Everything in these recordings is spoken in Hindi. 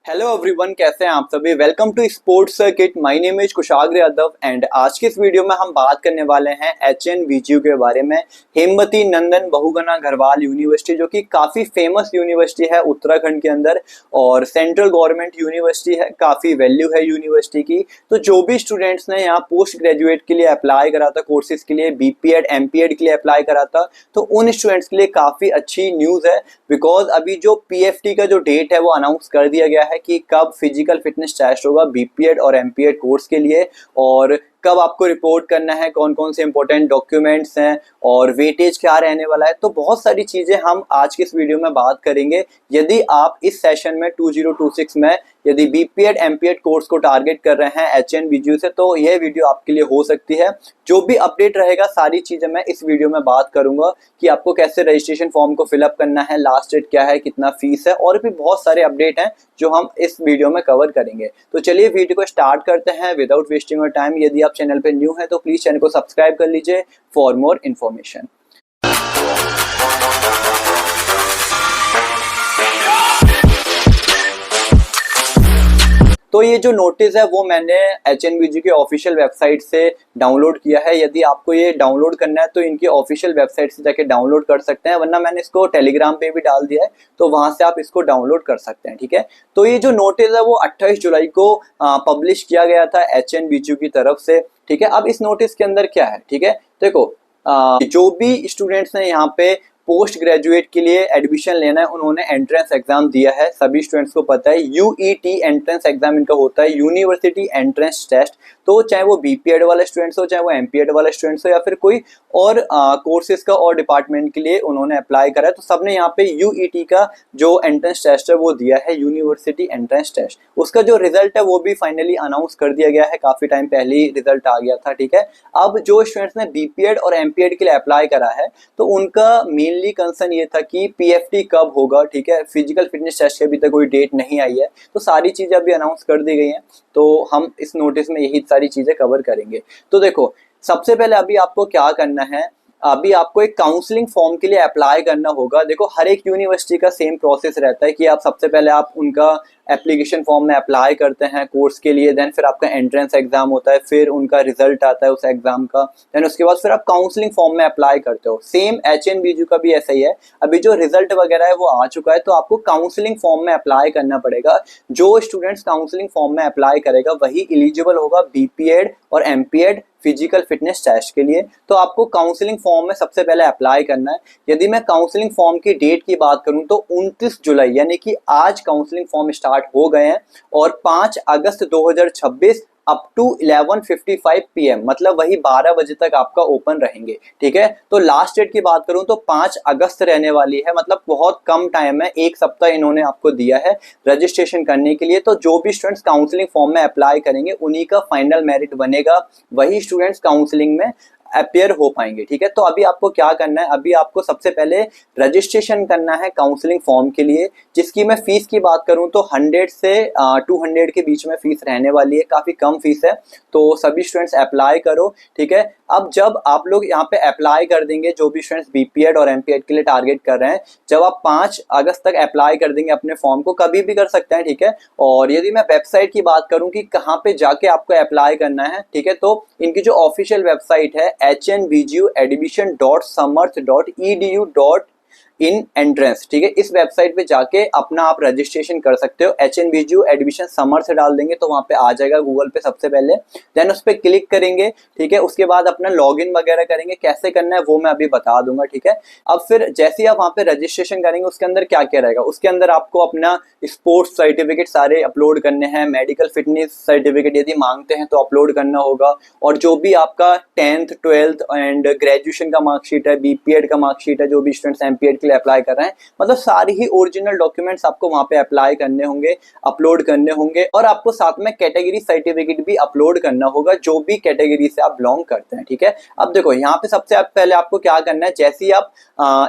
हेलो एवरीवन, कैसे हैं आप सभी। Welcome to sports circuit. My name is Kushagra Yadav and आज की इस वीडियो में हम बात करने वाले हैं HNVGU के बारे में। हेमवती नंदन बहुगुणा गढ़वाल यूनिवर्सिटी, जो कि काफ़ी फेमस यूनिवर्सिटी है उत्तराखंड के अंदर और सेंट्रल गवर्नमेंट यूनिवर्सिटी है। काफ़ी वैल्यू है यूनिवर्सिटी की। तो जो भी स्टूडेंट्स ने यहाँ पोस्ट ग्रेजुएट के लिए अप्लाई करा था, कोर्सेज के लिए BPEd MPEd के लिए अप्लाई करा था, तो उन स्टूडेंट्स के लिए काफ़ी अच्छी न्यूज़ है। बिकॉज अभी जो PFT का जो डेट है वो अनाउंस कर दिया गया है कि कब फिजिकल फिटनेस टेस्ट होगा BPEd और MPEd कोर्स के लिए, और कब आपको रिपोर्ट करना है, कौन कौन से इंपॉर्टेंट डॉक्यूमेंट्स हैं और वेटेज क्या रहने वाला है। तो बहुत सारी चीज़ें हम आज के इस वीडियो में बात करेंगे। यदि आप इस सेशन में 2026 में यदि BPEd MPEd कोर्स को टारगेट कर रहे हैं HNVGU से, तो यह वीडियो आपके लिए हो सकती है। जो भी अपडेट रहेगा सारी चीज़ें मैं इस वीडियो में बात करूंगा कि आपको कैसे रजिस्ट्रेशन फॉर्म को फिलअप करना है, लास्ट डेट क्या है, कितना फीस है, और भी बहुत सारे अपडेट हैं जो हम इस वीडियो में कवर करेंगे। तो चलिए वीडियो को स्टार्ट करते हैं विदाउट वेस्टिंग योर टाइम। यदि आप चैनल पे न्यू है तो प्लीज चैनल को सब्सक्राइब कर लीजिए फॉर मोर इन्फॉर्मेशन। तो ये जो नोटिस है वो मैंने HNVGU के ऑफिशियल वेबसाइट से डाउनलोड किया है। यदि आपको ये डाउनलोड करना है तो इनकी ऑफिशियल वेबसाइट से जाके डाउनलोड कर सकते हैं, वरना मैंने इसको टेलीग्राम पे भी डाल दिया है, तो वहां से आप इसको डाउनलोड कर सकते हैं। ठीक है, तो ये जो नोटिस है वो 28 जुलाई को पब्लिश किया गया था HNVGU की तरफ से। ठीक है, अब इस नोटिस के अंदर क्या है, ठीक है, देखो जो भी स्टूडेंट्स ने यहाँ पे पोस्ट ग्रेजुएट के लिए एडमिशन लेना है, उन्होंने एंट्रेंस एग्जाम दिया है। सभी स्टूडेंट्स को पता है UET एंट्रेंस एग्जाम इनका होता है, यूनिवर्सिटी एंट्रेंस टेस्ट। तो चाहे वो BPEd वाले स्टूडेंट्स हो, चाहे वो MPEd वाले स्टूडेंट्स हो, या फिर कोई और कोर्सेज का और डिपार्टमेंट के लिए उन्होंने अप्लाई करा है, तो सबने यहाँ पे UET का जो एंट्रेंस टेस्ट है वो दिया है, यूनिवर्सिटी एंट्रेंस टेस्ट। उसका जो रिजल्ट है वो भी फाइनली अनाउंस कर दिया गया है, काफी टाइम पहले ही रिजल्ट आ गया था। ठीक है, अब जो स्टूडेंट्स ने BPEd और MPEd के लिए अप्लाई करा है, तो उनका मेनली कंसर्न ये था कि PFT कब होगा। ठीक है, फिजिकल फिटनेस टेस्ट की अभी तक कोई डेट नहीं आई है, तो सारी चीजें अभी अनाउंस कर दी गई हैं। तो हम इस नोटिस में यही सारी चीजें कवर करेंगे। तो देखो, सबसे पहले अभी आपको क्या करना है, अभी आपको एक काउंसलिंग फॉर्म के लिए अप्लाई करना होगा। देखो, हर एक यूनिवर्सिटी का सेम प्रोसेस रहता है कि आप सबसे पहले आप उनका एप्लीकेशन फॉर्म में अप्लाई करते हैं कोर्स के लिए, देन फिर आपका एंट्रेंस एग्जाम होता है, फिर उनका रिजल्ट आता है उस एग्जाम का, देन उसके बाद फिर आप काउंसलिंग फॉर्म में अप्लाई करते हो। सेम HNVGU का भी ऐसा ही है। अभी जो रिजल्ट वगैरह है वो आ चुका है, तो आपको काउंसलिंग फॉर्म में अप्लाई करना पड़ेगा। जो स्टूडेंट्स काउंसलिंग फॉर्म में अप्लाई करेगा वही एलिजिबल होगा BPEd और MPEd फिजिकल फिटनेस टेस्ट के लिए। तो आपको काउंसलिंग फॉर्म में सबसे पहले अप्लाई करना है। यदि मैं काउंसलिंग फॉर्म की डेट की बात करूं तो 29 जुलाई यानी कि आज काउंसलिंग फॉर्म स्टार्ट हो गए हैं, और 5 अगस्त 2026 अप टू 11:55 PM, मतलब वही 12 बजे तक आपका ओपन रहेंगे। ठीक है, तो लास्ट डेट की बात करूं तो 5 अगस्त रहने वाली है, मतलब बहुत कम टाइम है, एक सप्ताह इन्होंने आपको दिया है रजिस्ट्रेशन करने के लिए। तो जो भी स्टूडेंट्स काउंसलिंग फॉर्म में अप्लाई करेंगे उन्हीं का फाइनल मेरिट बनेगा, वही स्टूडेंट्स काउंसलिंग में अपियर हो पाएंगे। ठीक है, तो अभी आपको क्या करना है, अभी आपको सबसे पहले रजिस्ट्रेशन करना है काउंसलिंग फॉर्म के लिए, जिसकी मैं फीस की बात करूं तो 100 से 200 के बीच में फीस रहने वाली है, काफी कम फीस है। तो सभी स्टूडेंट्स अप्लाई करो। ठीक है, अब जब आप लोग यहाँ पे अप्लाई कर देंगे, जो भी स्टूडेंट्स BPEd और MPEd के लिए टारगेट कर रहे हैं, जब आप 5 अगस्त तक अप्लाई कर देंगे अपने फॉर्म को, कभी भी कर सकते हैं। ठीक है, और यदि मैं वेबसाइट की बात करूं कि कहाँ पे जाके आपको अप्लाई करना है, ठीक है, तो इनकी जो ऑफिशियल वेबसाइट है HNVGUadmission.samarth.edu.in एंट्रेंस। ठीक है, इस वेबसाइट पे जाके अपना आप रजिस्ट्रेशन कर सकते हो। HNVGU एडमिशन समर्थ डाल देंगे तो वहां पे आ जाएगा गूगल पे सबसे पहले, देन उस पर क्लिक करेंगे। ठीक है, उसके बाद अपना लॉगिन वगैरह करेंगे, कैसे करना है वो मैं अभी बता दूंगा। ठीक है, अब फिर जैसे ही आप वहां पे रजिस्ट्रेशन करेंगे उसके अंदर क्या क्या रहेगा, उसके अंदर आपको अपना स्पोर्ट्स सर्टिफिकेट सारे अपलोड करने हैं, मेडिकल फिटनेस सर्टिफिकेट यदि मांगते हैं तो अपलोड करना होगा, और जो भी आपका 10th 12th एंड ग्रेजुएशन का मार्कशीट है, BPEd का मार्कशीट है, जो भी स्टूडेंट्स MPEd के लिए अप्लाई कर रहे हैं, मतलब सारी ही ओरिजिनल डॉक्यूमेंट्स आपको वहां पे अप्लाई करने होंगे, अपलोड करने होंगे, और आपको साथ में कैटेगरी सर्टिफिकेट भी अपलोड करना होगा, जो भी कैटेगरी से आप बिलोंग करते हैं। ठीक है, अब देखो यहाँ पे सबसे पहले आपको क्या करना है, जैसे ही आप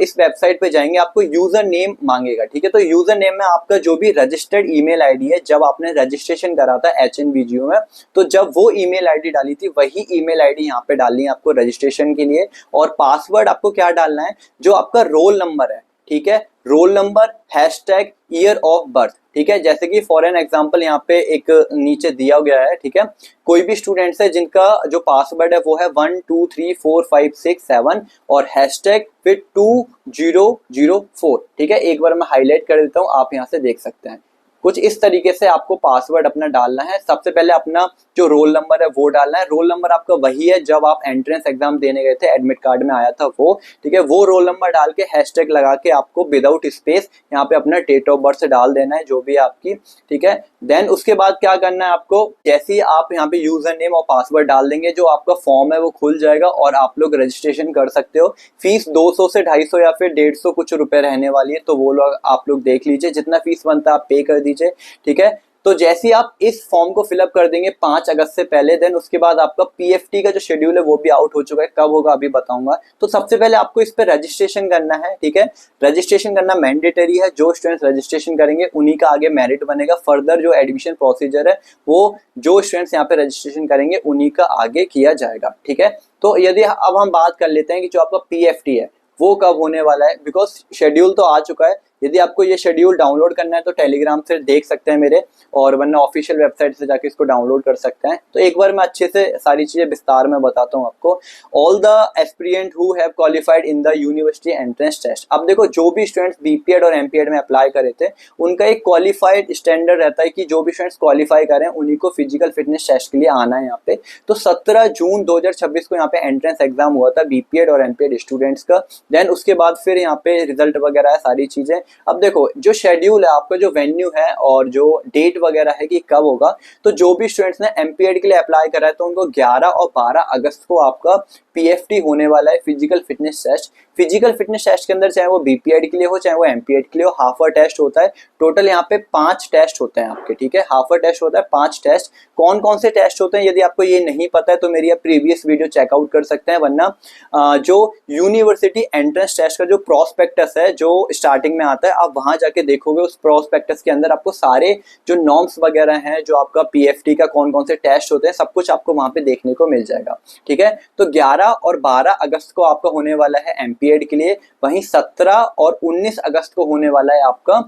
इस वेबसाइट पे जाएंगे आपको यूजर नेम मांगेगा। ठीक है, तो यूजर नेम में आपका जो भी रजिस्टर्ड ईमेल आईडी है, जब आपने रजिस्ट्रेशन करा था HNVGU में, तो जब वो ईमेल आईडी डाली थी वही ईमेल आईडी यहाँ पे डालनी है आपको रजिस्ट्रेशन के लिए। और पासवर्ड आपको क्या डालना है, जो आपका रोल नंबर है, ठीक है, roll number, hashtag, year of birth, ठीक है। जैसे कि फॉर एन एग्जांपल यहाँ पे एक नीचे दिया गया है, ठीक है, कोई भी स्टूडेंट्स है जिनका जो पासवर्ड है वो है 123456 और हैशटैग फिर 2004, ठीक है। एक बार मैं हाईलाइट कर देता हूँ, आप यहाँ से देख सकते हैं। कुछ इस तरीके से आपको पासवर्ड अपना डालना है। सबसे पहले अपना जो रोल नंबर है वो डालना है। रोल नंबर आपका वही है जब आप एंट्रेंस एग्जाम देने गए थे, एडमिट कार्ड में आया था वो, ठीक है। वो रोल नंबर डाल के हैशटैग लगा के आपको विदाउट स्पेस यहाँ पे अपना डेट ऑफ बर्थ डाल देना है, जो भी आपकी, ठीक है। देन उसके बाद क्या करना है आपको, जैसे ही आप यहाँ पे यूजर नेम और पासवर्ड डाल देंगे, जो आपका फॉर्म है वो खुल जाएगा और आप लोग रजिस्ट्रेशन कर सकते हो। फीस 200 से 250 या फिर 150 कुछ रुपए रहने वाली है, तो वो लोग आप लोग देख लीजिए, जितना फीस बनता है आप पे कर दीजिए, ठीक है। तो जैसे ही आप इस फॉर्म को फिलअप कर देंगे 5 अगस्त से पहले, देन उसके बाद आपका पीएफटी का जो शेड्यूल है वो भी आउट हो चुका है, कब होगा अभी बताऊंगा। तो सबसे पहले आपको इस पे रजिस्ट्रेशन करना है, ठीक है। रजिस्ट्रेशन करना मैंडेटरी है, जो स्टूडेंट्स रजिस्ट्रेशन करेंगे उन्हीं का आगे मेरिट बनेगा। फर्दर जो एडमिशन प्रोसीजर है वो जो स्टूडेंट्स यहाँ पे रजिस्ट्रेशन करेंगे उन्हीं का आगे किया जाएगा, ठीक है। तो यदि अब हम बात कर लेते हैं कि जो आपका पीएफटी है वो कब होने वाला है, बिकॉज शेड्यूल तो आ चुका है। यदि आपको ये शेड्यूल डाउनलोड करना है तो टेलीग्राम से देख सकते हैं मेरे, और वरना ऑफिशियल वेबसाइट से जाके इसको डाउनलोड कर सकते हैं। तो एक बार मैं अच्छे से सारी चीजें विस्तार में बताता हूँ आपको। All the aspirant who have qualified in the university entrance test. अब देखो, जो भी स्टूडेंट्स बीपीएड और एमपीएड में अप्लाई करे थे उनका एक क्वालिफाइड स्टैंडर्ड रहता है कि जो भी स्टूडेंट्स क्वालिफाई करें उन्हीं को फिजिकल फिटनेस टेस्ट के लिए आना है यहाँ पे। तो 17 जून 2026 को यहाँ पे एंट्रेंस एग्जाम हुआ था बीपीएड और एमपीएड स्टूडेंट्स का। देन उसके बाद फिर यहाँ पे रिजल्ट वगैरह है, सारी चीजें। अब देखो, जो शेड्यूल है आपका, जो वेन्यू है और जो डेट वगैरह है कि कब होगा, तो जो भी स्टूडेंट्स ने एमपीएड के लिए अप्लाई करा है तो उनको 11 और 12 अगस्त को आपका पीएफटी होने वाला है, physical fitness test. Physical fitness test के अंदर चाहे वो बीपीएड के लिए हो चाहे वो एमपीएड के लिए हो, हाफ टेस्ट होता है। टोटल यहाँ पे 5 टेस्ट होते हैं आपके, ठीक है। हाफ टेस्ट होता है, 5 टेस्ट। कौन कौन से टेस्ट होते हैं यदि आपको ये नहीं पता है तो मेरी आप प्रीवियस वीडियो चेकआउट कर सकते हैं, वरना जो यूनिवर्सिटी एंट्रेंस टेस्ट का जो प्रोस्पेक्टस है जो स्टार्टिंग में आता है, आप वहां जाके देखोगे उस प्रोस्पेक्टस के अंदर आपको सारे जो नॉर्म्स वगैरह हैं, जो आपका पीएफटी का कौन कौन से टेस्ट होते हैं, सब कुछ आपको वहां पे देखने को मिल जाएगा, ठीक है। तो 11 और 12 अगस्त को आपका होने वाला है एमपीएड के लिए, वहीं 17 और 19 अगस्त को होने वाला है आपका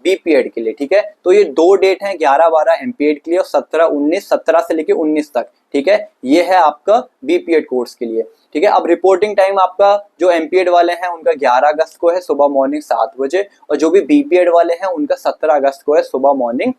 बीपीएड के लिए, ठीक है। तो ये 2 डेट हैं, 11-12 एमपीएड के लिए और 17-19, 17 से लेके 19 तक, ठीक है। ये है आपका बीपीएड कोर्स के लिए, ठीक है। अब रिपोर्टिंग टाइम आपका जो एमपीएड वाले हैं उनका 11 अगस्त को है सुबह मॉर्निंग 7 बजे, और जो भी बीपीएड वाले हैं उनका 17 अगस्त को है सुबह मॉर्निंग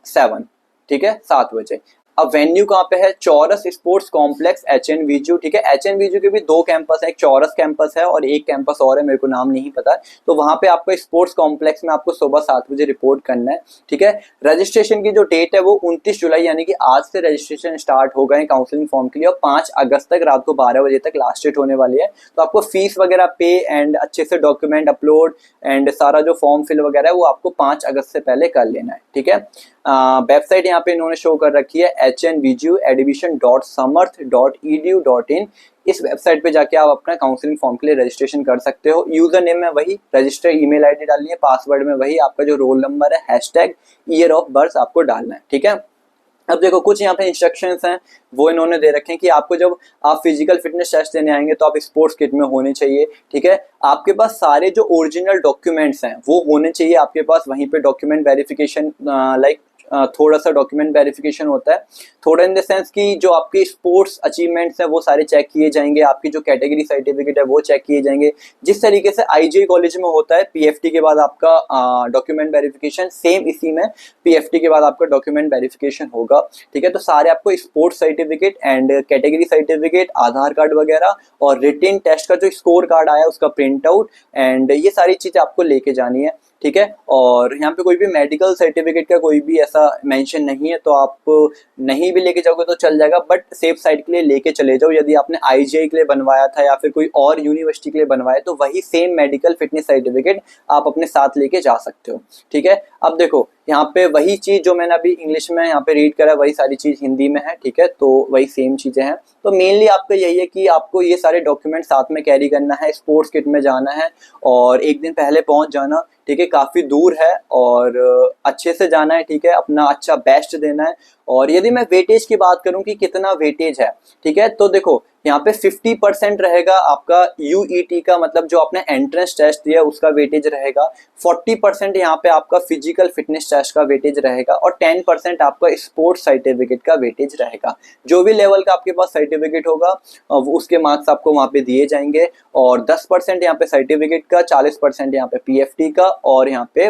7, ठीक है, 7 बजे। अब वेन्यू कहाँ पे है, चौरस स्पोर्ट्स कॉम्प्लेक्स एचएनवीजू, ठीक है। एचएनवीजू के भी 2 कैंपस है, एक चौरस कैंपस है और एक कैंपस और है, मेरे को नाम नहीं पता। तो वहां पे आपको स्पोर्ट्स कॉम्प्लेक्स में आपको सुबह 7 बजे रिपोर्ट करना है, ठीक है। रजिस्ट्रेशन की जो डेट है वो 29 जुलाई यानी कि आज से रजिस्ट्रेशन स्टार्ट हो गए काउंसलिंग फॉर्म के लिए, और 5 अगस्त तक रात को 12 बजे तक लास्ट डेट होने वाली है। तो आपको फीस वगैरह पे एंड अच्छे से डॉक्यूमेंट अपलोड एंड सारा जो फॉर्म फिल वगैरह है वो आपको 5 अगस्त से पहले कर लेना है, ठीक है। वेबसाइट यहाँ पे इन्होंने शो कर रखी है hnvjuadmission.samarth.edu.in। इस वेबसाइट पे जाके आप अपना काउंसलिंग फॉर्म के लिए रजिस्ट्रेशन कर सकते हो। यूजर नेम में वही, रजिस्टर ईमेल आईडी डालनी है, पासवर्ड में वही, आपका जो रोल नंबर है, हैशटैग, ईयर ऑफ बर्थ आपको डालना है, ठीक है। अब देखो, कुछ यहाँ पे इंस्ट्रक्शंस हैं वो इन्होंने दे रखे हैं कि आपको जब आप फिजिकल फिटनेस टेस्ट देने आएंगे तो आप स्पोर्ट्स किट में होने चाहिए, ठीक है। आपके पास सारे जो ओरिजिनल डॉक्यूमेंट्स हैं वो होने चाहिए आपके पास। वहीं पे डॉक्यूमेंट वेरिफिकेशन लाइक थोड़ा सा डॉक्यूमेंट वेरिफिकेशन होता है, थोड़ा इन द सेंस कि जो आपके स्पोर्ट्स अचीवमेंट्स हैं वो सारे चेक किए जाएंगे, आपकी जो कैटेगरी सर्टिफिकेट है वो चेक किए जाएंगे। जिस तरीके से आईजीआई कॉलेज में होता है पीएफटी के बाद आपका डॉक्यूमेंट वेरिफिकेशन, सेम इसी में पीएफटी के बाद आपका डॉक्यूमेंट वेरिफिकेशन होगा, ठीक है। तो सारे आपको sports certificate and category certificate, Aadhaar card वगैरह और रिटेन टेस्ट का जो स्कोर कार्ड आया उसका प्रिंट आउट एंड ये सारी चीजें आपको लेके जानी है, ठीक है। और यहाँ पे कोई भी मेडिकल सर्टिफिकेट का कोई भी ऐसा मेंशन नहीं है, तो आप नहीं भी लेके जाओगे तो चल जाएगा, बट सेफ साइड के लिए लेके चले जाओ। यदि आपने आईजीआई के लिए बनवाया था या फिर कोई और यूनिवर्सिटी के लिए बनवाया तो वही सेम मेडिकल फिटनेस सर्टिफिकेट आप अपने साथ लेके जा सकते हो, ठीक है। अब देखो, यहाँ पे वही चीज जो मैंने अभी इंग्लिश में यहाँ पे रीड करा वही सारी चीज हिंदी में है, ठीक है। तो वही सेम चीजें हैं। तो मेनली आपका यही है कि आपको ये सारे डॉक्यूमेंट साथ में कैरी करना है, स्पोर्ट्स किट में जाना है और एक दिन पहले पहुंच जाना, ठीक है। काफी दूर है और अच्छे से जाना है, ठीक है। अपना अच्छा बेस्ट देना है। और यदि मैं वेटेज की बात करूं कि कितना वेटेज है, ठीक है, तो देखो यहाँ पे 50% रहेगा आपका यूईटी का, मतलब जो आपने एंट्रेंस टेस्ट दिया उसका वेटेज रहेगा। 40% यहाँ पे आपका फिजिकल फिटनेस टेस्ट का वेटेज रहेगा और 10% आपका स्पोर्ट्स सर्टिफिकेट का वेटेज रहेगा। जो भी लेवल का आपके पास सर्टिफिकेट होगा उसके मार्क्स आपको वहाँ पे दिए जाएंगे। और 10% यहाँ पे सर्टिफिकेट का, 40% यहाँ पे पीएफटी का, और यहाँ पे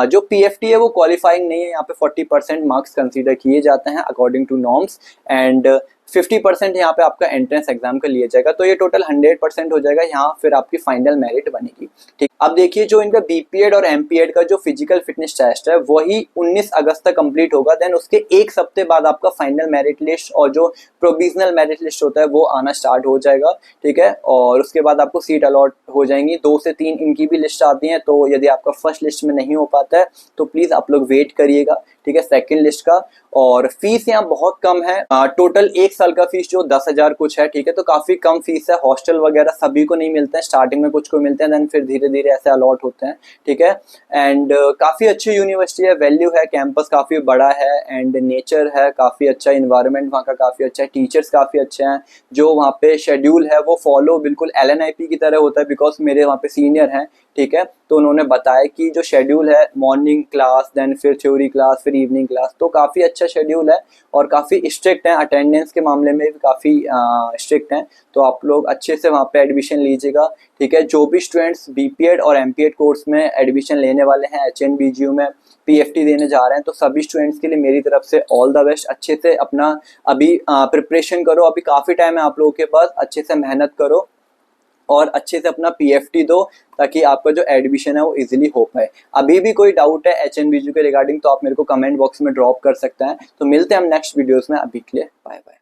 जो पीएफटी है वो क्वालिफाइंग नहीं है, यहाँ पे 40% मार्क्स कंसीडर किए जाते हैं अकॉर्डिंग टू नॉर्म्स, एंड 50% यहाँ पे आपका एंट्रेंस एग्जाम का लिया जाएगा। तो ये टोटल 100% हो जाएगा, यहाँ फिर आपकी फाइनल मेरिट बनेगी। ठीक, अब देखिए जो इनका बीपीएड और एमपीएड का जो फिजिकल फिटनेस टेस्ट है वही 19 अगस्त तक कंप्लीट होगा। देन उसके एक हफ्ते बाद आपका फाइनल मेरिट लिस्ट और जो प्रोविजनल मेरिट लिस्ट होता है वो आना स्टार्ट हो जाएगा। ठीक है, और उसके बाद आपको सीट अलॉट हो जाएंगी। 2 से 3 इनकी भी लिस्ट आती है, तो यदि आपका फर्स्ट लिस्ट में नहीं हो पाता है तो प्लीज आप लोग वेट करिएगा। ठीक है, सेकंड लिस्ट का। और फीस यहाँ बहुत कम है, टोटल 1 साल का फीस जो 10,000 कुछ है। ठीक है, तो काफी कम फीस है। हॉस्टल वगैरह सभी को नहीं मिलते हैं, स्टार्टिंग में कुछ को मिलते हैं, देन फिर धीरे धीरे ऐसे अलॉट होते हैं। ठीक है, एंड काफी अच्छी यूनिवर्सिटी है, वैल्यू है, कैंपस काफी बड़ा है, एंड नेचर है काफी अच्छा, इन्वायरमेंट वहाँ का काफी अच्छा है, टीचर्स काफी अच्छे हैं। जो वहाँ पे शेड्यूल है वो फॉलो बिल्कुल एलएनआईपी की तरह होता है, बिकॉज मेरे वहाँ पे सीनियर हैं। ठीक है, तो उन्होंने बताया कि जो शेड्यूल है, मॉर्निंग क्लास, देन फिर थ्योरी क्लास, फिर इवनिंग क्लास, तो काफ़ी अच्छा शेड्यूल है और काफ़ी स्ट्रिक्ट है। अटेंडेंस के मामले में भी काफ़ी स्ट्रिक्ट हैं, तो आप लोग अच्छे से वहाँ पे एडमिशन लीजिएगा। ठीक है, जो भी स्टूडेंट्स बीपीएड और एमपीएड कोर्स में एडमिशन लेने वाले हैं, एचएनबीजीयू में पीएफटी देने जा रहे हैं, तो सभी स्टूडेंट्स के लिए मेरी तरफ से ऑल द बेस्ट। अच्छे से अपना अभी प्रिपरेशन करो, अभी काफ़ी टाइम है आप लोगों के पास, अच्छे से मेहनत करो और अच्छे से अपना पीएफटी दो, ताकि आपका जो एडमिशन है वो इजीली हो पाए। अभी भी कोई डाउट है एचएनबीजीयू के रिगार्डिंग तो आप मेरे को कमेंट बॉक्स में ड्रॉप कर सकते हैं। तो मिलते हैं हम नेक्स्ट वीडियोस में, अभी के लिए बाय बाय।